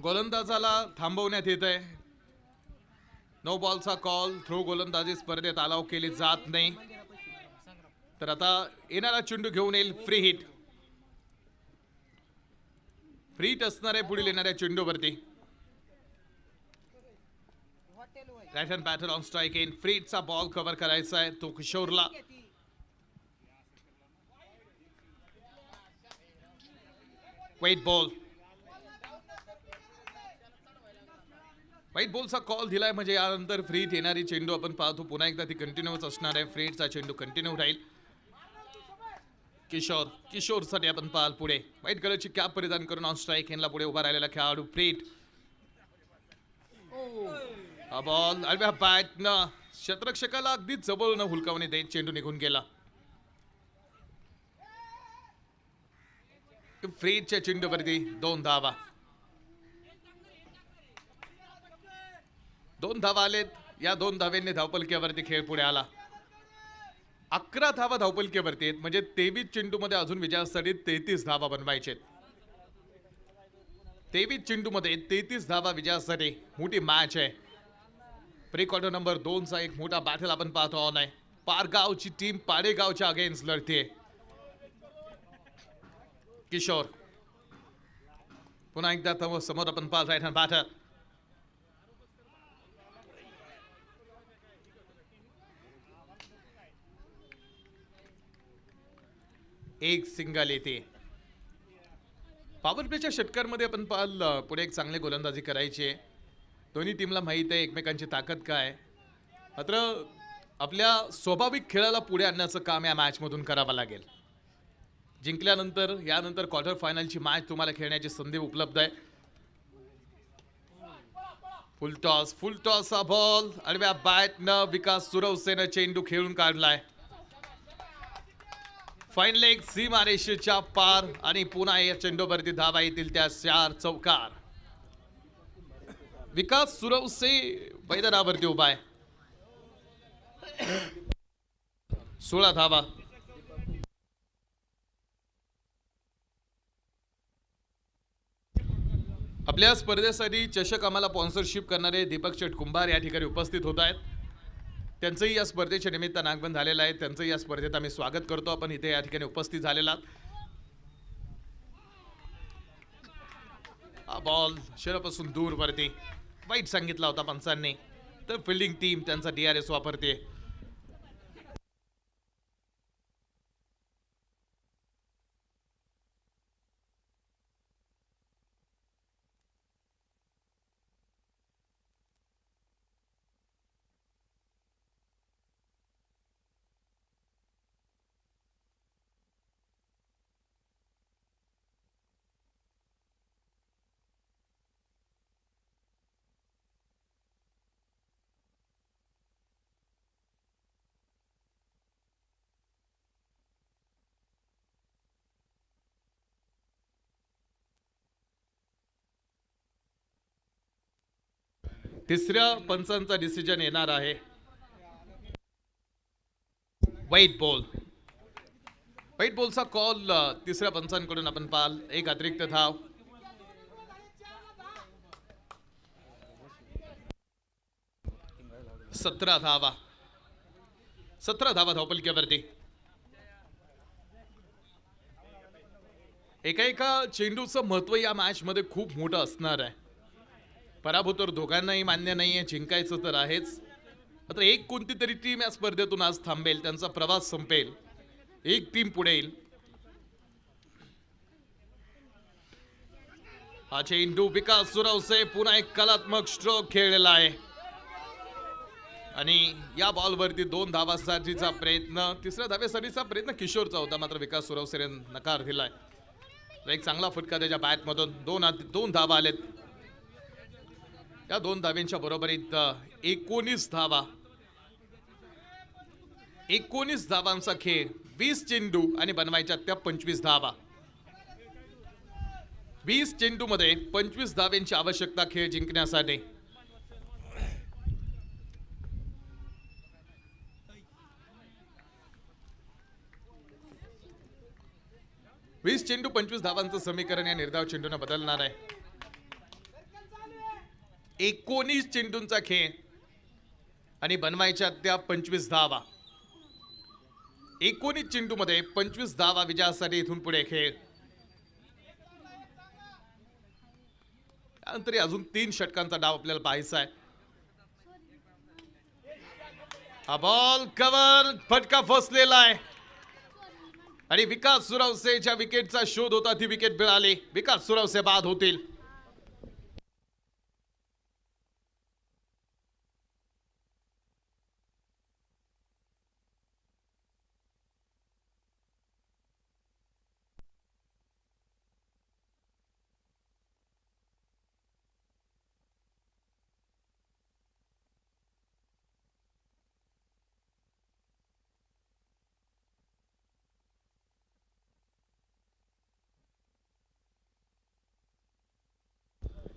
गोलंदाजाला थांबवण्यात येत आहे. नो बॉलचा कॉल. थ्रो गोलंदाजी स्पर्धेत अलाव केली जात नाही. तर आता येणारा चेंडू घेऊन येईल फ्री हिट. फ्री हिट असणार आहे पुढील येणाऱ्या चेंडूवरती. Right hand batter on strike in. Free हिटचा बॉल कव्हर करायचा आहे तो किशोरला. वाईट बॉल. वाईट बॉलचा कॉल दिलाय म्हणजे यानंतर फ्री हिट येणारी चेंडू आपण पाहतो पुन्हा एकदा ती कंटिन्यूच असणार आहे. फ्री हिटचा चेंडू कंटिन्यू राहील. किशोरसाठी आपण पाहाल पुढे व्हाईट कलरची कॅप परिधान करून ऑन स्ट्राईक हेनला पुढे उभा राहिलेला खेळाडू फ्री हिट. हा बॉल आडव्या बॅटनं क्षेत्ररक्षकाला अगदी जवळ न हुलकावणे देत चेंडू निघून गेला. फ्री हिटच्या चेंडूवरती 2 धावा. 2 धावा आलेत. या 2 धाव्यांनी धावपलक्यावरती खेळ पुढे आला. 11 धावा धावपलक्यावरती आहेत म्हणजे 23 चेंडूमध्ये अजून विजयासाठी 33 धावा बनवायचे. 23 चेंडूमध्ये 33 धावा विजयासाठी मोठी मॅच आहे. प्री क्वार्टर नंबर 2चा एक मोठा बॅटल आपण पाहतो ऑन आहे. पारगावची टीम पाडेगावच्या अगेन्स्ट लढते. किशोर पुन्हा एकदा समोर आपण पाहत राईट हँड बॅटर. एक सिंगल येते. पॉवर प्लेच्या षटकांमध्ये आपण पाहिलं पुढे एक चांगली गोलंदाजी करायची आहे. दोन्ही टीमला माहीत आहे एकमेकांची ताकद काय आहे. मात्र आपल्या स्वाभाविक खेळाला पुढे आणण्याचं काम या मॅचमधून करावं लागेल. जिंकल्यानंतर यानंतर क्वार्टर फायनलची मॅच तुम्हाला खेळण्याची संधी उपलब्ध आहे. फुल टॉस हा बॉल आडव्या बॅटनं विकास सुरवसेनं चेंडू खेळून काढलाय. फाईन लेग सीमारेषेच्या पार आणि पुन्हा या चेंडूवरती धावा येतील त्या 4 चौकार. विकास सुरवसे मैदानावरती उभा आहे. 16 धावा. आपल्या स्पर्धेसाठी चषक आम्हाला स्पॉन्सरशिप करणारे दीपक शेठ कुंभार या ठिकाणी उपस्थित होत आहेत. त्यांचंही या स्पर्धेच्या निमित्तानं आगमन झालेलं आहे. त्यांचंही या स्पर्धेत आम्ही स्वागत करतो. आपण इथे या ठिकाणी उपस्थित झालेला. हा बॉल शरीरापासून दूर वरती वाईट सांगितला होता पंचांनी. तर फिल्डिंग टीम त्यांचा DRS वापरते. तिसऱ्या पंचांचा डिसिजन येणार आहे. वाईट बॉलचा कॉल तिसऱ्या पंचांकडून आपण पाल. एक अतिरिक्त धाव. 17 धावा. 17 धावा धावपलक्यावरती. एका चेंडूचं महत्व या मॅच मध्ये खूप मोठं असणार आहे. पराभूत तर दोघांनाही मान्य नाहीये, जिंकायचं तर आहेच. मात्र एक कोणती तरी टीम या स्पर्धेतून आज थांबेल, त्यांचा प्रवास संपेल, एक टीम पुढे येईल. हा चेंडू विकास सुरवसे पुन्हा एक कलात्मक स्ट्रोक खेळलेला आहे आणि या बॉलवरती 2 धावासाठीचा प्रयत्न, तिसऱ्या धावेसाठीचा प्रयत्न किशोरचा होता. मात्र विकास सुरवसेने नकार दिलाय. एक चांगला फटका त्याच्या बॅटमधून. 2 धावा आलेत. या 2 धाव्यांच्या बरोबरीत 19 धावा. 19 धावांचा खेळ, 20 चेंडू आणि बनवायच्या त्या 25 धावा. 20 चेंडू मध्ये 25 धाव्यांची आवश्यकता खेळ जिंकण्यासाठी. वीस चेंडू 25 धावांचं समीकरण या निर्धाव चेंडूने बदलणार आहे. 19 चेंडूंचा खेळ आणि बनवायच्या त्या 25 धावा. 19 चेंडू मध्ये 25 धावा विजयासाठी इथून पुढे खेळ. त्यानंतर अजून 3 षटकांचा डाव आपल्याला पाहायचा आहे. हा बॉल कव्हर, फटका फसलेला आहे आणि विकास सुरवसेच्या विकेटचा शोध होता, ती विकेट मिळाली. विकास सुरवसे बाद होतील.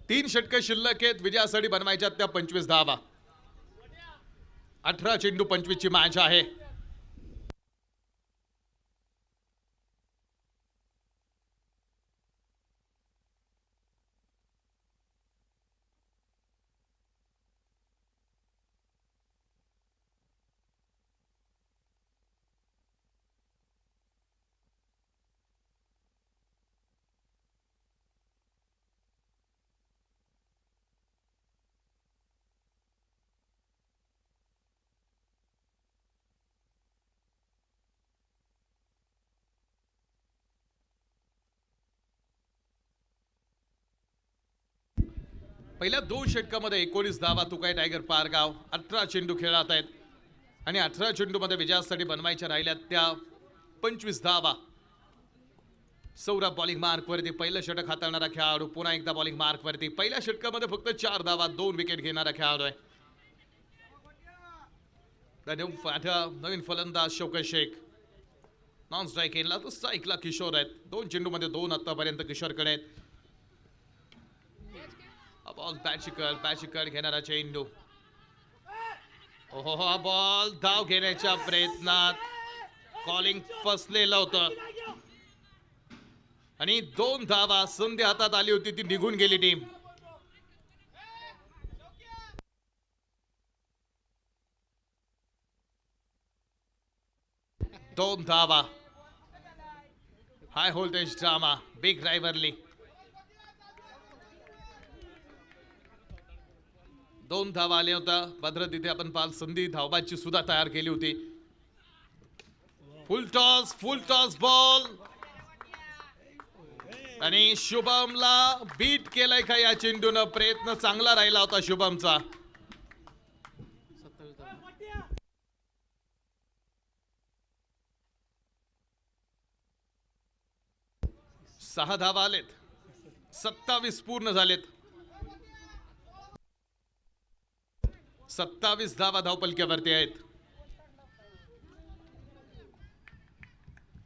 तीन षटक शिल्लक आहेत. विजयासाठी बनवायच्या त्या 25 धावा. 18 चेंडू 25 ची मॅच आहे. पहिल्या 2 षटकामध्ये 19 धावा तुकाई टायगर पारगाव 18 चेंडू खेळत आहेत आणि 18 चेंडूमध्ये विजयासाठी बनवायच्या राहिल्यात त्या 25 धावा. सौरभ बॉलिंग मार्कवरती पहिलं षटक हाताळणारा खेळाडू पुन्हा एकदा बॉलिंग मार्कवरती. पहिल्या षटकामध्ये फक्त 4 धावा 2 विकेट घेणारा खेळाडू आहे. नवीन फलंदाज शौकत शेख नॉन स्ट्राईक केला तर स्ट्राईकला किशोर आहेत. 2 चेंडूमध्ये 2 आतापर्यंत किशोरकडे आहेत. बॉल बॅचिकल घेणारा चेंडू. ओहो हा बॉल धाव घेण्याच्या प्रयत्नात कॉलिंग फसलेलं होतं आणि 2 धावा संधी हातात आली होती ती निघून गेली टीम. दोन धावा. High voltage drama big rivalry. 2 धावा आल्या होता. भद्र तिथे आपण पाल संधी धावबाची सुद्धा तयार केली होती. फुल टॉस बॉल आणि शुभमला बीट केलाय का या चेंडूनं. प्रयत्न चांगला राहिला होता शुभमचा. 6 धावा आलेत. 27 पूर्ण झालेत. 27 धावा धावपलक्यावरती आहेत.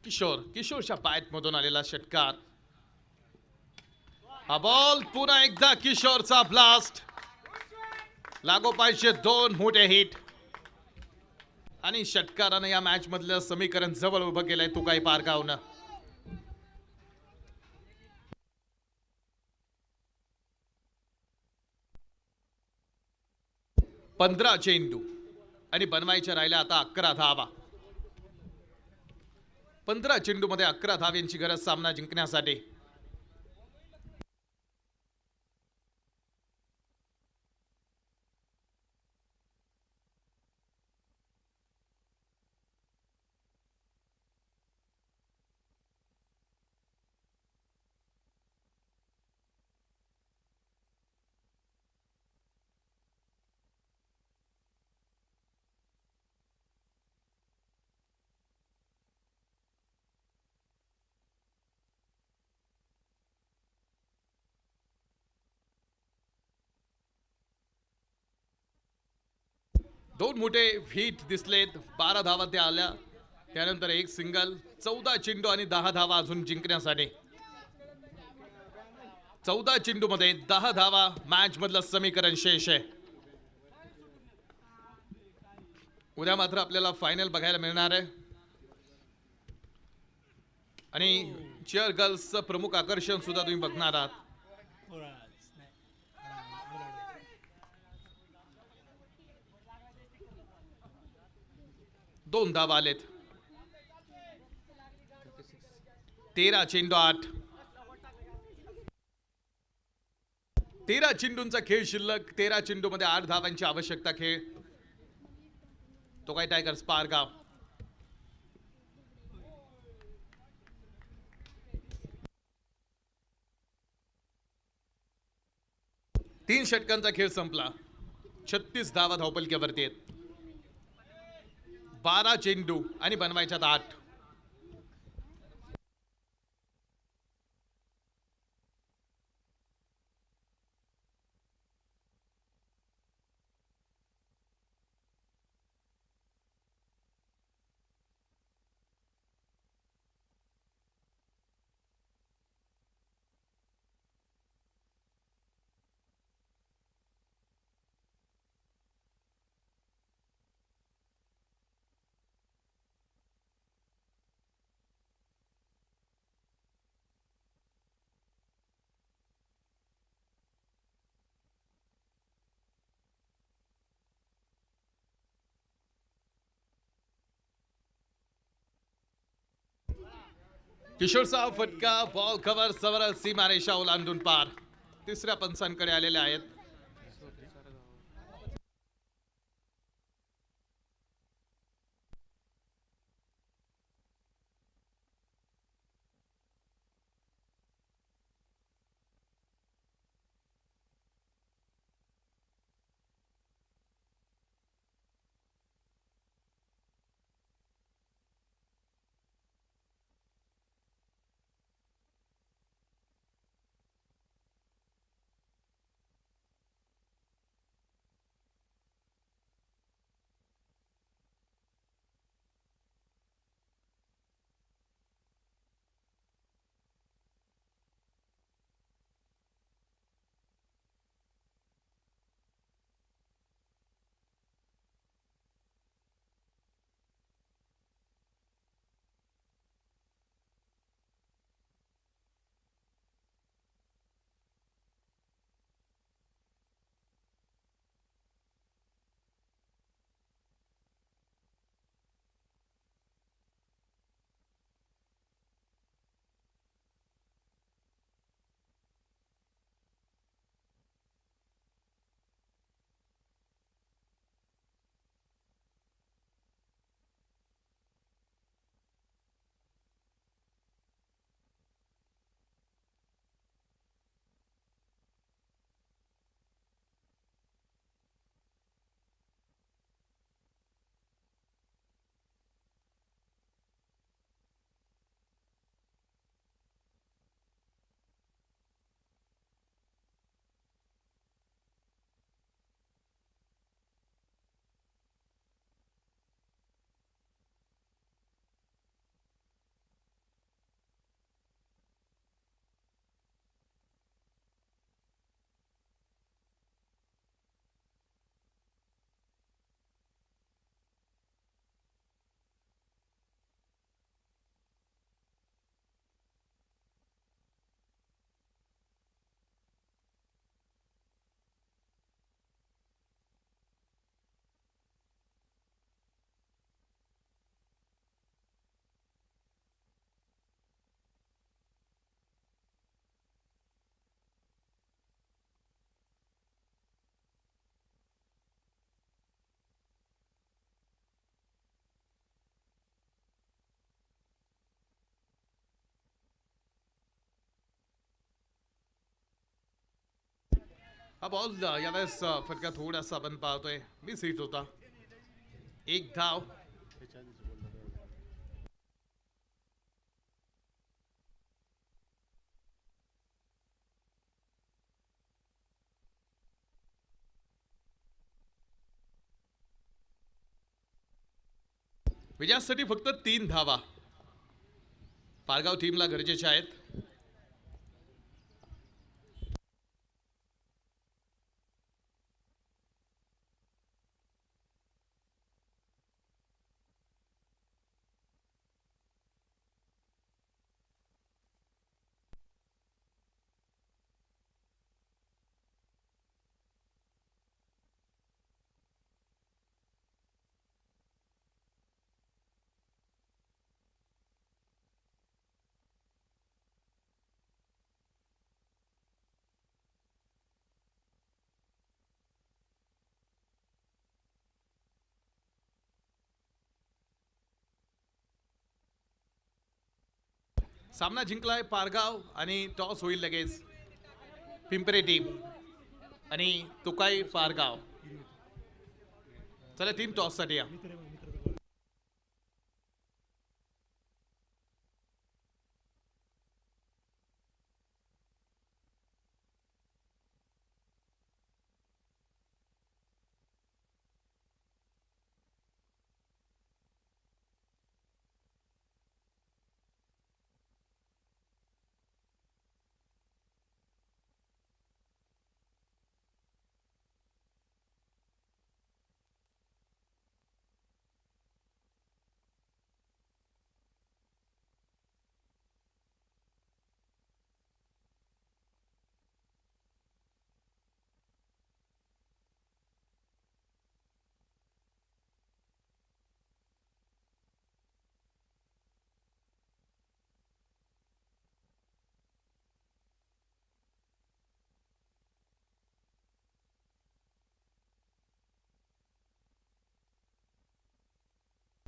किशोरच्या पायात मधून आलेला षटकार. हा बॉल पुन्हा एकदा किशोरचा ब्लास्ट. लागोपाठचे 2 मोठे हिट आणि षटकारानं या मॅच मधलं समीकरण जवळ उभं केलंय तुकाई पारगावनं. 15 चेंडू आणि बनवायच्या राहिल्या आता 11 धावा. 15 चेंडूमध्ये 11 धाव्यांची गरज सामना जिंकण्यासाठी. दोन मोठे हिट दिसलेत. 12 धावा त्या आल्या. त्यानंतर एक सिंगल. 14 चेंडू आणि 10 धावा अजून जिंकण्यासाठी. 14 चेंडू मध्ये 10 धावा मॅच मधलं समीकरण शेष आहे. उद्या मात्र आपल्याला फायनल बघायला मिळणार आहे आणि चेअर गर्ल्सचं प्रमुख आकर्षण सुद्धा तुम्ही बघणार आहात. 2 धावा आलेत. 13 चेंडू 8. 13 चेंडूंचा खेळ शिल्लक. 13 चेंडू मध्ये 8 धावांची आवश्यकता. खेळ तो काय टायगर्स पारगाव. तीन षटकांचा खेळ संपला. 36 धावा धावपलक्यावरती आहेत. 12 चेंडू आणि बनवायच्यात 8. किशोरचा फटका. बॉल कव्हर सरळ सीमारेषा ओलांडून पार. तिसऱ्या पंचांकडे आलेले आहेत. हा बॉल यावेळेस फटका थोडासा आपण पाहतोय मिस हिट होता. एक धाव. विजयासाठी फक्त 3 धावा पारगाव टीमला गरजेच्या आहेत. सामना जिंकलाय पारगाव आणि टॉस होईल लगेच. पिंपरे टीम आणि तुकाई पारगाव. चला टीम टॉस साठी या.